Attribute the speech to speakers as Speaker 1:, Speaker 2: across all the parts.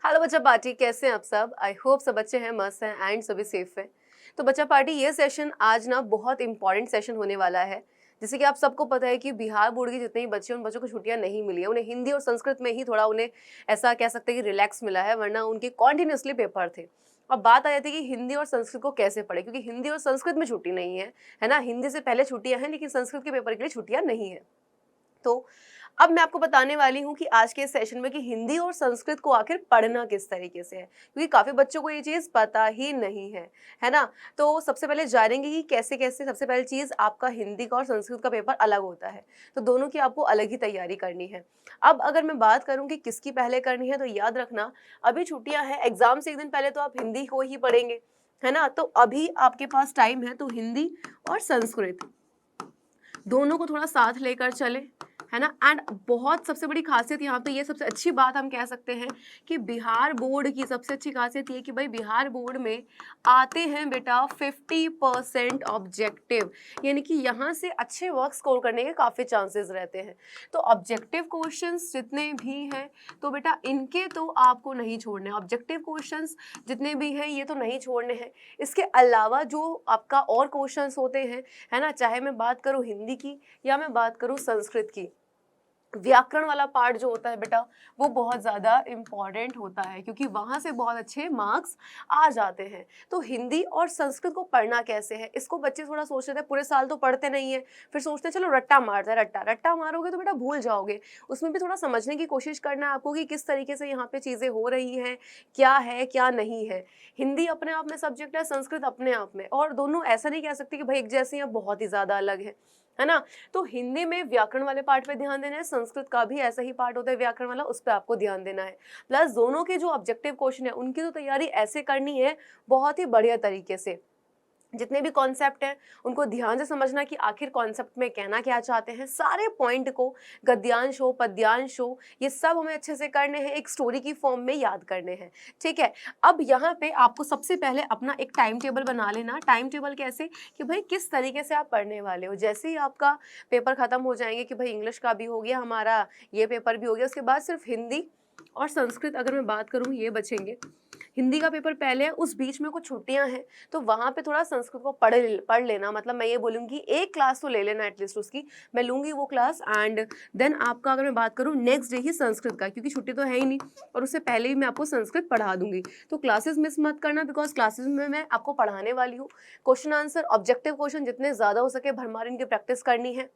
Speaker 1: Hello बच्चा party, कैसे हैं आप सब। आई होप सब बच्चे हैं, मस्त हैं एंड सभी सेफ हैं। तो बच्चा पार्टी, ये सेशन आज ना बहुत इंपॉर्टेंट सेशन होने वाला है। जैसे कि आप सबको पता है कि बिहार बोर्ड के जितने भी बच्चे हैं उन बच्चों को छुट्टियां नहीं मिली है। उन्हें हिंदी और संस्कृत में ही थोड़ा उन्हें ऐसा कह सकते हैं कि रिलैक्स मिला है, वरना उनके कॉन्टिन्यूसली पेपर थे। अब बात आ जाती है कि हिंदी और संस्कृत को कैसे पढ़े, क्योंकि हिंदी और संस्कृत में छुट्टी नहीं है ना। हिंदी से पहले छुट्टियां हैं लेकिन संस्कृत के पेपर के लिए छुट्टियां नहीं है। तो अब मैं आपको बताने वाली हूँ कि आज के इस सेशन में कि हिंदी और संस्कृत को आखिर पढ़ना किस तरीके से है, क्योंकि काफी बच्चों को ये चीज पता ही नहीं है ना। तो सबसे पहले जानेंगे कि कैसे कैसे। सबसे पहली चीज, आपका हिंदी का और संस्कृत का पेपर अलग होता है, तो दोनों की आपको अलग ही तैयारी करनी है। अब अगर मैं बात करूँ कि किसकी पहले करनी है, तो याद रखना, अभी छुट्टियां हैं, एग्जाम से एक दिन पहले तो आप हिंदी को ही पढ़ेंगे, है ना। तो अभी आपके पास टाइम है, तो हिंदी और संस्कृत दोनों को थोड़ा साथ लेकर चले, है ना। एंड बहुत सबसे बड़ी खासियत यहाँ पे, ये सबसे अच्छी बात हम कह सकते हैं कि बिहार बोर्ड की सबसे अच्छी खासियत ये कि भाई बिहार बोर्ड में आते हैं बेटा 50% ऑब्जेक्टिव, यानी कि यहाँ से अच्छे वर्क स्कोर करने के काफ़ी चांसेस रहते हैं। तो ऑब्जेक्टिव क्वेश्चंस जितने भी हैं, तो बेटा इनके तो आपको नहीं छोड़ने। ऑब्जेक्टिव क्वेश्चंस जितने भी हैं ये तो नहीं छोड़ने हैं। इसके अलावा जो आपका और क्वेश्चंस होते हैं, है ना, चाहे मैं बात करूँ हिंदी की या मैं बात करूँ संस्कृत की, व्याकरण वाला पार्ट जो होता है बेटा वो बहुत ज़्यादा इम्पॉर्टेंट होता है, क्योंकि वहाँ से बहुत अच्छे मार्क्स आ जाते हैं। तो हिंदी और संस्कृत को पढ़ना कैसे है, इसको बच्चे थोड़ा सोच रहे थे, पूरे साल तो पढ़ते नहीं है, फिर सोचते हैं चलो रट्टा मारते हैं। रट्टा रट्टा मारोगे तो बेटा भूल जाओगे। उसमें भी थोड़ा समझने की कोशिश करना है आपको कि किस तरीके से यहाँ पे चीज़ें हो रही हैं, क्या है क्या नहीं है। हिंदी अपने आप में सब्जेक्ट है, संस्कृत अपने आप में, और दोनों ऐसा नहीं कह सकते कि भाई एक जैसी हैं, बहुत ही ज़्यादा अलग है ना। तो हिंदी में व्याकरण वाले पार्ट पे ध्यान देना है, संस्कृत का भी ऐसा ही पार्ट होता है व्याकरण वाला, उस पर आपको ध्यान देना है। प्लस दोनों के जो ऑब्जेक्टिव क्वेश्चन है उनकी तो तैयारी ऐसे करनी है बहुत ही बढ़िया तरीके से। जितने भी कॉन्सेप्ट हैं उनको ध्यान से समझना कि आखिर कॉन्सेप्ट में कहना क्या चाहते हैं। सारे पॉइंट को, गद्यांश हो पद्यांश हो, ये सब हमें अच्छे से करने हैं, एक स्टोरी की फॉर्म में याद करने हैं, ठीक है। अब यहाँ पे आपको सबसे पहले अपना एक टाइम टेबल बना लेना। टाइम टेबल कैसे, कि भाई किस तरीके से आप पढ़ने वाले हो। जैसे ही आपका पेपर खत्म हो जाएंगे कि भाई इंग्लिश का भी हो गया हमारा, ये पेपर भी हो गया, उसके बाद सिर्फ हिंदी और संस्कृत अगर मैं बात करूँ ये बचेंगे। हिंदी का पेपर पहले है, उस बीच में कुछ छुट्टियां हैं, तो वहां पे थोड़ा संस्कृत को पढ़ लेना। मतलब मैं ये बोलूँगी एक क्लास तो ले लेना एटलीस्ट उसकी, मैं लूँगी वो क्लास। एंड देन आपका अगर मैं बात करूँ नेक्स्ट डे ही संस्कृत का, क्योंकि छुट्टी तो है ही नहीं और उससे पहले ही मैं आपको संस्कृत पढ़ा दूंगी। तो क्लासेस मिस मत करना, बिकॉज क्लासेस में मैं आपको पढ़ाने वाली हूँ। क्वेश्चन आंसर ऑब्जेक्टिव क्वेश्चन जितने ज़्यादा हो सके भरमार इनकी प्रैक्टिस करनी है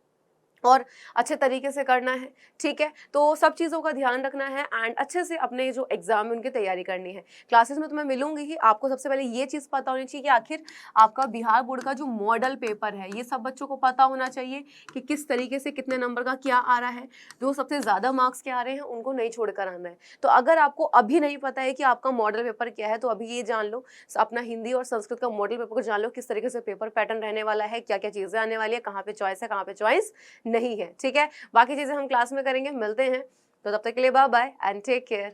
Speaker 1: और अच्छे तरीके से करना है, ठीक है। तो सब चीज़ों का ध्यान रखना है एंड अच्छे से अपने जो एग्जाम है उनकी तैयारी करनी है। क्लासेस में तो मैं मिलूंगी ही। आपको सबसे पहले ये चीज़ पता होनी चाहिए कि आखिर आपका बिहार बोर्ड का जो मॉडल पेपर है ये सब बच्चों को पता होना चाहिए कि किस तरीके से कितने नंबर का क्या आ रहा है, जो सबसे ज़्यादा मार्क्स के आ रहे हैं उनको नहीं छोड़ कर आना है। तो अगर आपको अभी नहीं पता है कि आपका मॉडल पेपर क्या है, तो अभी ये जान लो, अपना हिंदी और संस्कृत का मॉडल पेपर को जान लो, किस तरीके से पेपर पैटर्न रहने वाला है, क्या क्या चीज़ें आने वाली है, कहाँ पे चॉइस है कहाँ पे चॉइस नहीं है, ठीक है। बाकी चीजें हम क्लास में करेंगे, मिलते हैं। तो तब तक के लिए bye bye and take care.